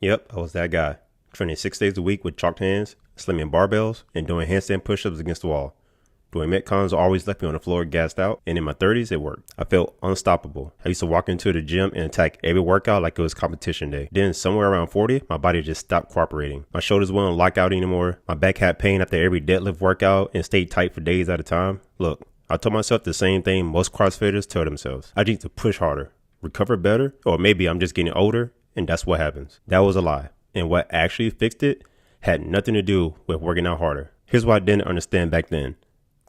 Yep, I was that guy. Training 6 days a week with chalked hands, slimming barbells, and doing handstand push-ups against the wall. Doing Metcons always left me on the floor gassed out, and in my 30s it worked. I felt unstoppable. I used to walk into the gym and attack every workout like it was competition day. Then somewhere around 40, my body just stopped cooperating. My shoulders wouldn't lock out anymore. My back had pain after every deadlift workout and stayed tight for days at a time. Look, I told myself the same thing most CrossFitters tell themselves. I need to push harder, recover better, or maybe I'm just getting older and that's what happens. That was a lie. And what actually fixed it had nothing to do with working out harder. Here's what I didn't understand back then.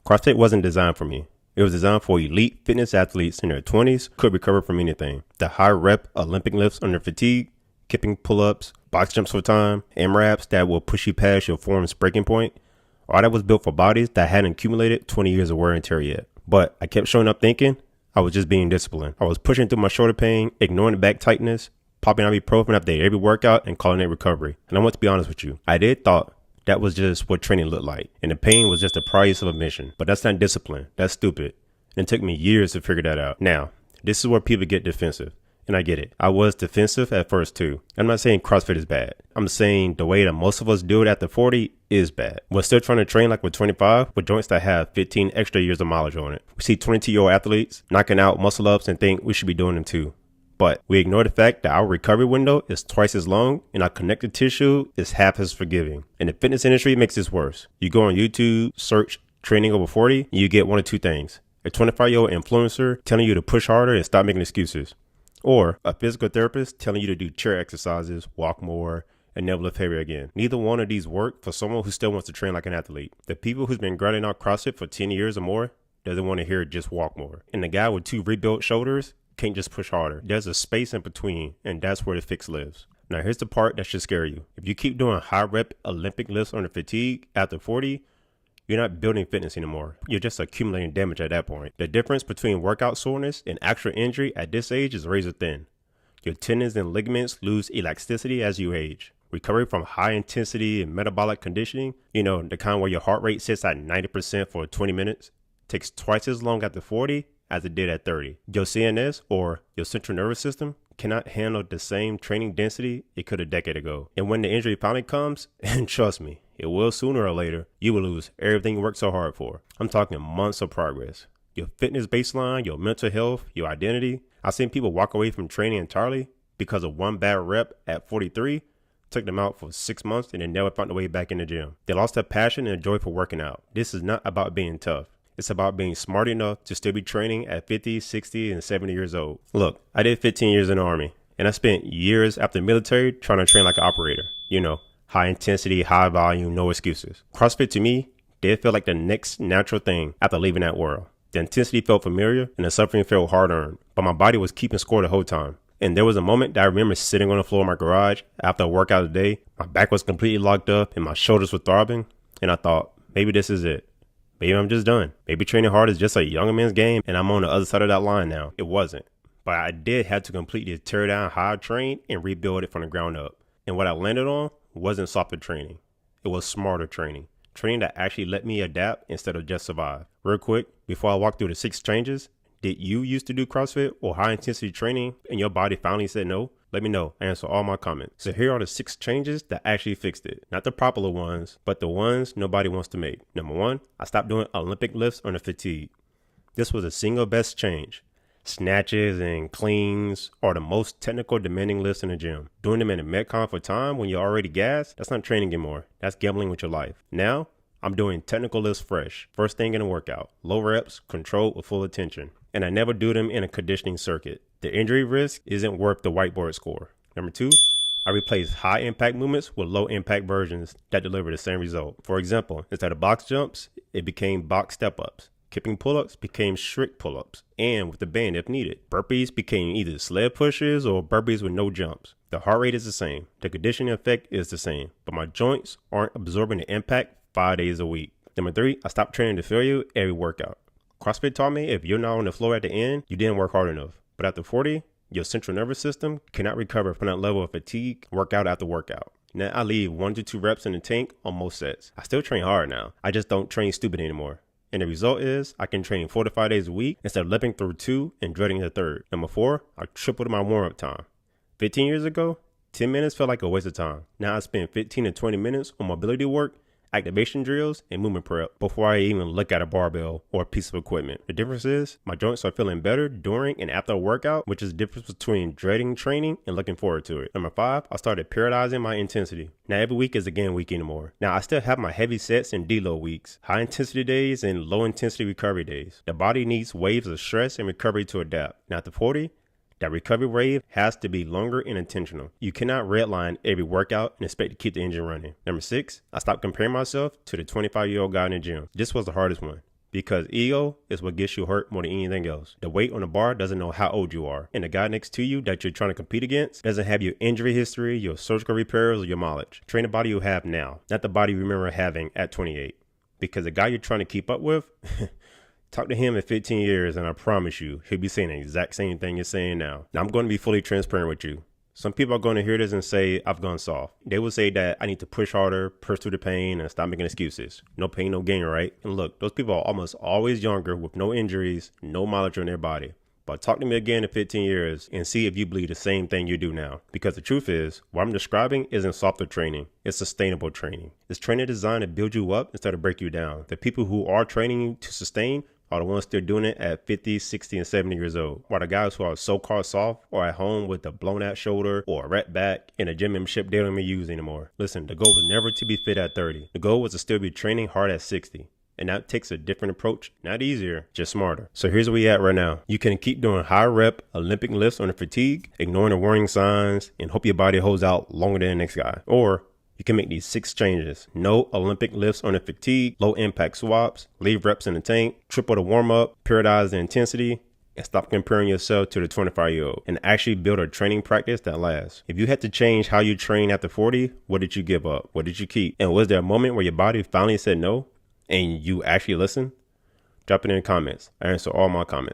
CrossFit wasn't designed for me. It was designed for elite fitness athletes in their 20s could recover from anything. The high rep Olympic lifts under fatigue, kipping pull-ups, box jumps for time, AMRAPs that will push you past your form's breaking point. All that was built for bodies that hadn't accumulated 20 years of wear and tear yet. But I kept showing up thinking I was just being disciplined. I was pushing through my shoulder pain, ignoring the back tightness, popping ibuprofen after every workout and calling it recovery. And I want to be honest with you. I did thought that was just what training looked like. And the pain was just the price of admission. But that's not discipline. That's stupid. And it took me years to figure that out. Now, this is where people get defensive. And I get it. I was defensive at first too. I'm not saying CrossFit is bad. I'm saying the way that most of us do it after 40 is bad. We're still trying to train like we're 25 with joints that have 15 extra years of mileage on it. We see 22-year-old athletes knocking out muscle ups and think we should be doing them too. But we ignore the fact that our recovery window is twice as long and our connective tissue is half as forgiving. And the fitness industry makes this worse. You go on YouTube, search training over 40, and you get one of two things. A 25-year-old influencer telling you to push harder and stop making excuses. Or a physical therapist telling you to do chair exercises, walk more, and never lift heavier again. Neither one of these work for someone who still wants to train like an athlete. The people who's been grinding out CrossFit for 10 years or more doesn't want to hear just walk more. And the guy with 2 rebuilt shoulders can't just push harder. There's a space in between, and that's where the fix lives. Now here's the part that should scare you. If you keep doing high rep Olympic lifts under fatigue after 40, you're not building fitness anymore. You're just accumulating damage at that point. The difference between workout soreness and actual injury at this age is razor thin. Your tendons and ligaments lose elasticity as you age. Recovery from high intensity and metabolic conditioning, the kind where your heart rate sits at 90% for 20 minutes, takes twice as long after 40 as it did at 30. Your CNS, or your central nervous system, cannot handle the same training density it could a decade ago. And when the injury finally comes, and trust me, it will sooner or later, you will lose everything you worked so hard for. I'm talking months of progress. Your fitness baseline, your mental health, your identity. I've seen people walk away from training entirely because of one bad rep at 43, took them out for 6 months and then never found their way back in the gym. They lost their passion and joy for working out. This is not about being tough. It's about being smart enough to still be training at 50, 60, and 70 years old. Look, I did 15 years in the Army, and I spent years after the military trying to train like an operator. High intensity, high volume, no excuses. CrossFit to me did feel like the next natural thing after leaving that world. The intensity felt familiar, and the suffering felt hard-earned, but my body was keeping score the whole time. And there was a moment that I remember sitting on the floor of my garage after a workout a day. My back was completely locked up, and my shoulders were throbbing, and I thought, maybe this is it. Maybe I'm just done. Maybe training hard is just a younger man's game and I'm on the other side of that line now. It wasn't. But I did have to completely tear down how I trained and rebuild it from the ground up. And what I landed on wasn't softer training. It was smarter training. Training that actually let me adapt instead of just survive. Real quick, before I walk through the 6 changes, did you used to do CrossFit or high intensity training and your body finally said no? Let me know. I answer all my comments. So here are the 6 changes that actually fixed it. Not the popular ones, but the ones nobody wants to make. Number 1, I stopped doing Olympic lifts under fatigue. This was the single best change. Snatches and cleans are the most technical demanding lifts in the gym. Doing them in a Metcon for time when you're already gassed, that's not training anymore. That's gambling with your life. Now, I'm doing technical lifts fresh. First thing in a workout. Low reps, controlled with full attention. And I never do them in a conditioning circuit. The injury risk isn't worth the whiteboard score. Number 2, I replace high impact movements with low impact versions that deliver the same result. For example, instead of box jumps, it became box step ups. Kipping pull-ups became strict pull-ups, and with the band if needed. Burpees became either sled pushes or burpees with no jumps. The heart rate is the same. The conditioning effect is the same, but my joints aren't absorbing the impact 5 days a week. Number 3, I stopped training to failure every workout. CrossFit taught me if you're not on the floor at the end, you didn't work hard enough. But after 40, your central nervous system cannot recover from that level of fatigue workout after workout. Now I leave 1 to 2 reps in the tank on most sets. I still train hard now. I just don't train stupid anymore. And the result is I can train 4 to 5 days a week instead of limping through 2 and dreading the third. Number 4, I tripled my warm-up time. 15 years ago, 10 minutes felt like a waste of time. Now I spend 15 to 20 minutes on mobility work, activation drills, and movement prep before I even look at a barbell or a piece of equipment. The difference is my joints are feeling better during and after a workout, which is the difference between dreading training and looking forward to it. Number 5, I started periodizing my intensity. Now every week is a gain week anymore. Now I still have my heavy sets and deload weeks, high intensity days and low intensity recovery days. The body needs waves of stress and recovery to adapt. Now at the 40, that recovery wave has to be longer and intentional. You cannot redline every workout and expect to keep the engine running. Number 6, I stopped comparing myself to the 25-year-old guy in the gym. This was the hardest one because ego is what gets you hurt more than anything else. The weight on the bar doesn't know how old you are, and the guy next to you that you're trying to compete against doesn't have your injury history, your surgical repairs, or your mileage. Train the body you have now, not the body you remember having at 28. Because the guy you're trying to keep up with, talk to him in 15 years and I promise you, he'll be saying the exact same thing you're saying now. Now I'm going to be fully transparent with you. Some people are going to hear this and say, I've gone soft. They will say that I need to push harder, push through the pain, and stop making excuses. No pain, no gain, right? And look, those people are almost always younger with no injuries, no mileage on their body. But talk to me again in 15 years and see if you believe the same thing you do now. Because the truth is, what I'm describing isn't softer training. It's sustainable training. It's training designed to build you up instead of break you down. The people who are training you to sustain are the ones still doing it at 50, 60, and 70 years old. While the guys who are so-called soft or at home with a blown out shoulder or a rat back in a gym membership they don't even use anymore. Listen, the goal was never to be fit at 30. The goal was to still be training hard at 60. And that takes a different approach, not easier, just smarter. So here's where we at right now. You can keep doing high rep Olympic lifts on the fatigue, ignoring the warning signs, and hope your body holds out longer than the next guy. Or you can make these 6 changes. No Olympic lifts on the fatigue, low impact swaps, leave reps in the tank, triple the warm up, periodize the intensity, and stop comparing yourself to the 25-year-old and actually build a training practice that lasts. If you had to change how you train after 40, what did you give up? What did you keep? And was there a moment where your body finally said no and you actually listened? Drop it in the comments. I answer all my comments.